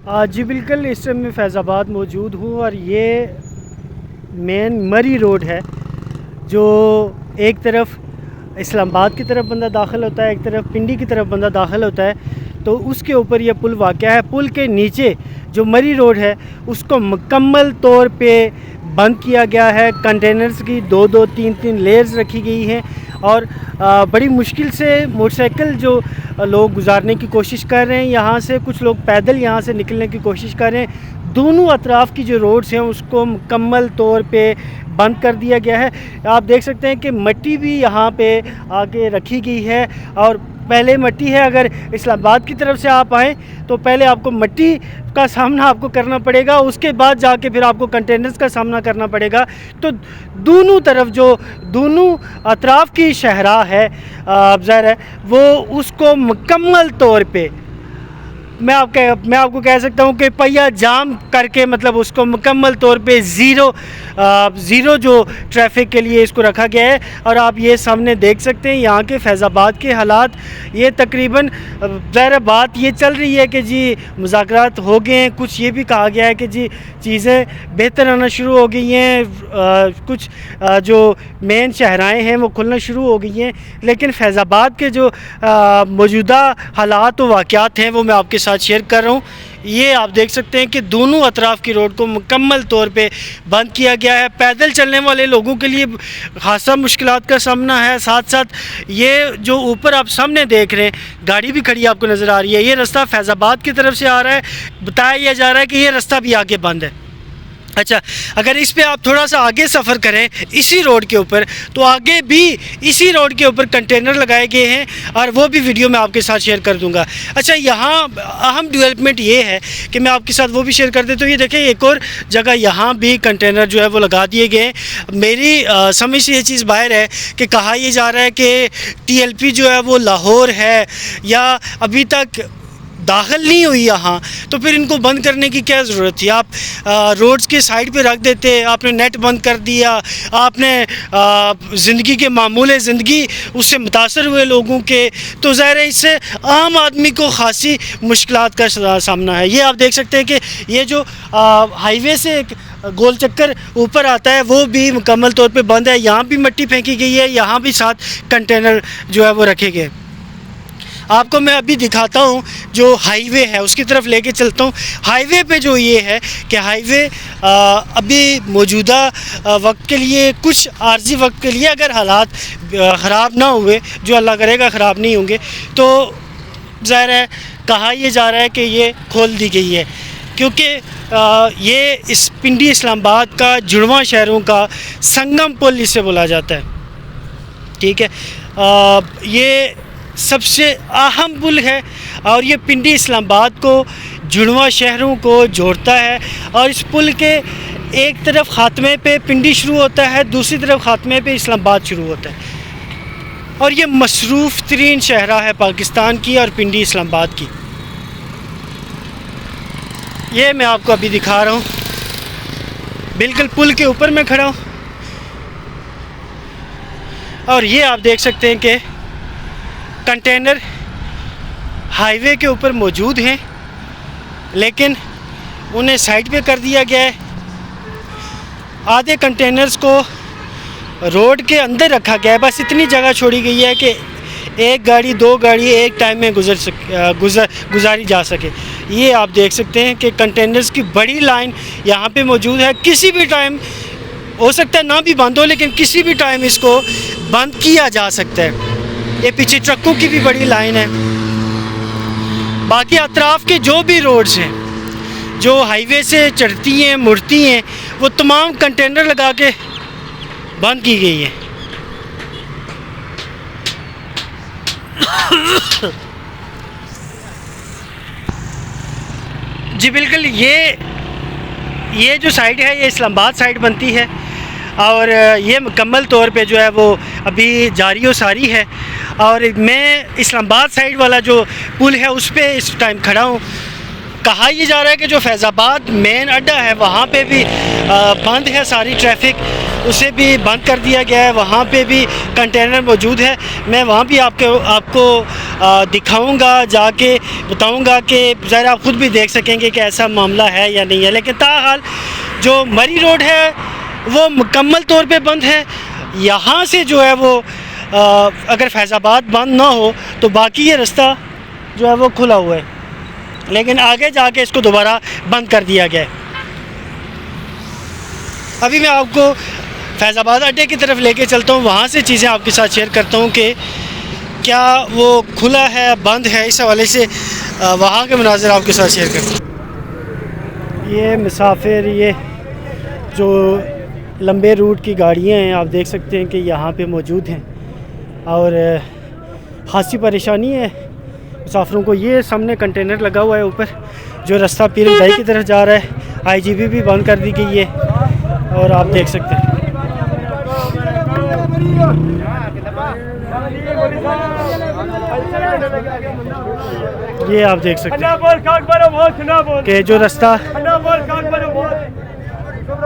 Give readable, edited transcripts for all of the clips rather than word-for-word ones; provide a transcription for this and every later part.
जी बिल्कुल, इस टाइम मैं फैज़ाबाद मौजूद हूँ और ये मेन मरी रोड है जो एक तरफ इस्लामाबाद की तरफ बंदा दाखिल होता है, एक तरफ पिंडी की तरफ बंदा दाखिल होता है। तो उसके ऊपर ये पुल वाक़या है। पुल के नीचे जो मरी रोड है उसको मुकम्मल तौर पे बंद किया गया है। कंटेनर्स की दो दो तीन तीन लेयर्स रखी गई हैं और बड़ी मुश्किल से मोटरसाइकिल जो लोग गुजारने की कोशिश कर रहे हैं, यहाँ से कुछ लोग पैदल यहाँ से निकलने की कोशिश कर रहे हैं। दोनों अतराफ़ की जो रोड्स हैं उसको मुकम्मल तौर पे बंद कर दिया गया है। आप देख सकते हैं कि मिट्टी भी यहाँ पे आगे रखी गई है और पहले मिट्टी है। अगर इस्लामाबाद की तरफ से आप आएँ तो पहले आपको मिट्टी का सामना आपको करना पड़ेगा, उसके बाद जाके फिर आपको कंटेनर्स का सामना करना पड़ेगा। तो दोनों तरफ जो दोनों अतराफ़ की शहरा है ज़ाहिर है वो उसको मुकम्मल तौर पे मैं आपको कह सकता हूँ कि पहिया जाम करके मतलब उसको मुकम्मल तौर पे ज़ीरो जो ट्रैफिक के लिए इसको रखा गया है। और आप ये सामने देख सकते हैं यहाँ के फैज़ाबाद के हालात। ये तकरीबन ज़ाहिर बात ये चल रही है कि जी मुज़ाकरात हो गए हैं, कुछ ये भी कहा गया है कि जी चीज़ें बेहतर आना शुरू हो गई हैं, कुछ जो मेन शहराएँ हैं वो खुलना शुरू हो गई हैं। लेकिन फैज़ाबाद के जो मौजूदा हालात व वाक़यात हैं वो मैं आपके साथ शेयर कर रहा हूँ। ये आप देख सकते हैं कि दोनों अतराफ़ की रोड को मुकम्मल तौर पे बंद किया गया है। पैदल चलने वाले लोगों के लिए खासा मुश्किलात का सामना है। साथ साथ ये जो ऊपर आप सामने देख रहे हैं गाड़ी भी खड़ी आपको नज़र आ रही है, ये रास्ता फैज़ाबाद की तरफ से आ रहा है। बताया जा रहा है कि ये रास्ता भी आगे बंद है। अच्छा, अगर इस पे आप थोड़ा सा आगे सफ़र करें इसी रोड के ऊपर तो आगे भी इसी रोड के ऊपर कंटेनर लगाए गए हैं और वो भी वीडियो मैं आपके साथ शेयर कर दूंगा। अच्छा, यहाँ अहम डेवलपमेंट ये है कि मैं आपके साथ वो भी शेयर कर देता हूँ। ये देखें, एक और जगह यहाँ भी कंटेनर जो है वो लगा दिए गए हैं। मेरी समझ से ये चीज़ बाहर है कि कहा यह जा रहा है कि TLP जो है वो लाहौर है या अभी तक दाखिल नहीं हुई यहाँ, तो फिर इनको बंद करने की क्या ज़रूरत थी। आप रोड्स के साइड पे रख देते, आपने नेट बंद कर दिया, आपने ज़िंदगी के मामूल ज़िंदगी उससे मुतासर हुए लोगों के, तो ज़ाहिर है इससे आम आदमी को ख़ासी मुश्किलात का सामना है। ये आप देख सकते हैं कि ये जो हाईवे से एक गोल चक्कर ऊपर आता है वो भी मुकम्मल तौर पे बंद है। यहाँ भी मिट्टी फेंकी गई है, यहाँ भी 7 कंटेनर जो है वो रखे गए। आपको मैं अभी दिखाता हूँ जो हाईवे है उसकी तरफ लेके चलता हूँ। हाईवे पे जो ये है कि हाईवे अभी मौजूदा वक्त के लिए, कुछ आर्जी वक्त के लिए अगर हालात ख़राब ना हुए, जो अल्लाह करेगा ख़राब नहीं होंगे, तो ज़ाहिर है कहा यह जा रहा है कि ये खोल दी गई है। क्योंकि ये इस पिंडी इस्लामाबाद का जुड़वां शहरों का संगम पुल इसे बोला जाता है। ठीक है, ये सबसे अहम पुल है और ये पिंडी इस्लामाबाद को जुड़वां शहरों को जोड़ता है। और इस पुल के एक तरफ ख़ात्मे पे पिंडी शुरू होता है, दूसरी तरफ ख़ात्मे पे इस्लामाबाद शुरू होता है। और ये मसरूफ़ तरीन शहरा है पाकिस्तान की और पिंडी इस्लामाबाद की। ये मैं आपको अभी दिखा रहा हूँ, बिल्कुल पुल के ऊपर मैं खड़ा हूँ और ये आप देख सकते हैं कि कंटेनर हाईवे के ऊपर मौजूद हैं लेकिन उन्हें साइड पे कर दिया गया है। आधे कंटेनर्स को रोड के अंदर रखा गया है, बस इतनी जगह छोड़ी गई है कि एक गाड़ी दो गाड़ी एक टाइम में गुजारी जा सके। ये आप देख सकते हैं कि कंटेनर्स की बड़ी लाइन यहाँ पे मौजूद है। किसी भी टाइम हो सकता है ना भी बंद हो, लेकिन किसी भी टाइम इसको बंद किया जा सकता है। ये पीछे ट्रकों की भी बड़ी लाइन है। बाकी अतराफ़ के जो भी रोड्स हैं जो हाईवे से चढ़ती हैं मुड़ती हैं वो तमाम कंटेनर लगा के बंद की गई हैं। जी बिल्कुल, ये जो साइड है ये इस्लामाबाद साइड बनती है और ये मुकम्मल तौर पे जो है वो अभी जारी व सारी है। और मैं इस्लामाबाद साइड वाला जो पुल है उस पे इस टाइम खड़ा हूँ। कहा यह जा रहा है कि जो फैज़ाबाद मेन अड्डा है वहाँ पे भी बंद है सारी ट्रैफिक, उसे भी बंद कर दिया गया है। वहाँ पे भी कंटेनर मौजूद है, मैं वहाँ भी आपको दिखाऊंगा, जाके बताऊंगा कि ज़रा आप ख़ुद भी देख सकेंगे कि ऐसा मामला है या नहीं है। लेकिन ताहाल जो मरी रोड है वो मुकम्मल तौर पे बंद है। यहाँ से जो है वो अगर फैज़ाबाद बंद ना हो तो बाकी ये रास्ता जो है वो खुला हुआ है, लेकिन आगे जाके इसको दोबारा बंद कर दिया गया है। अभी मैं आपको फैज़ाबाद अड्डे की तरफ लेके चलता हूँ, वहाँ से चीज़ें आपके साथ शेयर करता हूँ कि क्या वो खुला है बंद है, इस हवाले से वहाँ के मनाज़िर आपके साथ शेयर करता हूँ। ये मुसाफिर, ये जो लंबे रूट की गाड़ियाँ हैं आप देख सकते हैं कि यहाँ पे मौजूद हैं और ख़ासी परेशानी है मुसाफिरों को। ये सामने कंटेनर लगा हुआ है ऊपर, जो रास्ता पीर भाई की तरफ जा रहा है। आईजीबी भी बंद कर दी गई है और आप देख सकते हैं ये आप देख सकते हैं कि जो रास्ता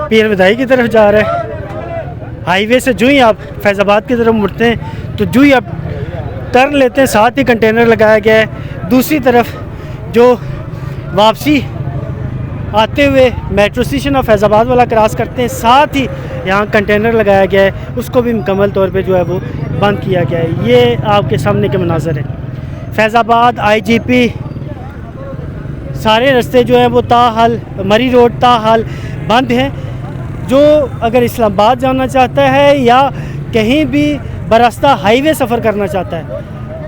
पीर विदाई की तरफ जा रहा है, हाईवे से जो ही आप फैज़ाबाद की तरफ मुड़ते हैं तो जो ही आप टर्न लेते हैं साथ ही कंटेनर लगाया गया है। दूसरी तरफ जो वापसी आते हुए मेट्रो स्टेशन ऑफ फैज़ाबाद वाला क्रॉस करते हैं, साथ ही यहाँ कंटेनर लगाया गया है, उसको भी मुकम्मल तौर पे जो है वो बंद किया गया है। ये आपके सामने के मनाज़र है। फैज़ाबाद, आईजीपी, सारे रास्ते जो हैं वो ताहाल, मरी रोड ताहाल बंद हैं। जो अगर इस्लामाबाद जाना चाहता है या कहीं भी बरास्ता हाईवे सफ़र करना चाहता है,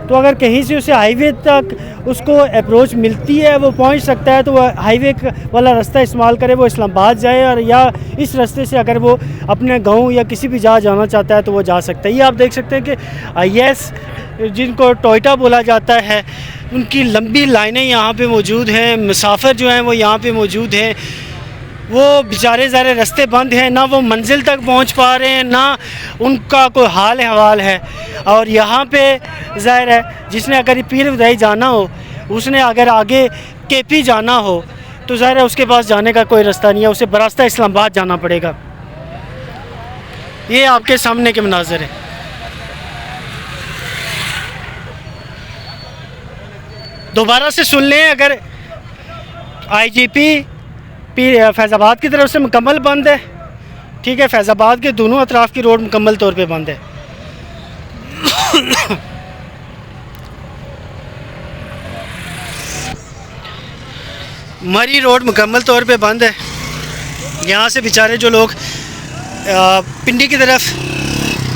तो अगर कहीं से उसे हाईवे तक उसको अप्रोच मिलती है, वो पहुंच सकता है, तो वह हाईवे वाला रास्ता इस्तेमाल करे, वो इस्लामाबाद जाए। और या इस रास्ते से अगर वो अपने गांव या किसी भी जगह जाना चाहता है तो वो जा सकता है। ये आप देख सकते हैं कि आईएस जिनको टोयोटा बोला जाता है, उनकी लंबी लाइनें यहाँ पे मौजूद हैं। मुसाफिर जो हैं वो यहाँ पे मौजूद हैं, वो बेचारे ज़रा रास्ते बंद हैं, ना वो मंजिल तक पहुँच पा रहे हैं, ना उनका कोई हाल हवाल है। और यहाँ पे ज़ाहिर है जिसने अगर पीर विदाई जाना हो, उसने अगर आगे केपी जाना हो, तो ज़ाहिर है उसके पास जाने का कोई रास्ता नहीं है, उसे बरास्ता इस्लामाबाद जाना पड़ेगा। ये आपके सामने के मनाज़िर हैं। दोबारा से सुन लें, अगर आईजीपी फैज़ाबाद की तरफ से मुकम्मल बंद है, ठीक है, फैज़ाबाद के दोनों अतराफ़ की रोड मुकम्मल तौर पे बंद है। मरी रोड मुकम्मल तौर पे बंद है। यहाँ से बेचारे जो लोग पिंडी की तरफ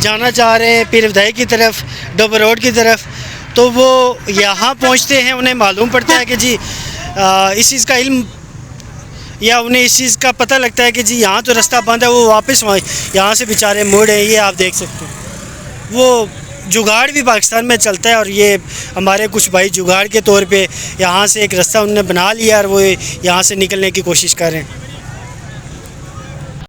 जाना चाह रहे हैं, पीर विदाई की तरफ, डोबर रोड की तरफ, तो वो यहाँ पहुँचते हैं, उन्हें मालूम पड़ता है कि जी इस चीज़ का इल्म या उन्हें इस चीज़ का पता लगता है कि जी यहाँ तो रास्ता बंद है, वो वापस यहाँ से बेचारे मुड़े। ये आप देख सकते हैं, वो जुगाड़ भी पाकिस्तान में चलता है और ये हमारे कुछ भाई जुगाड़ के तौर पे यहाँ से एक रास्ता उन्होंने बना लिया और वो यहाँ से निकलने की कोशिश कर रहे हैं।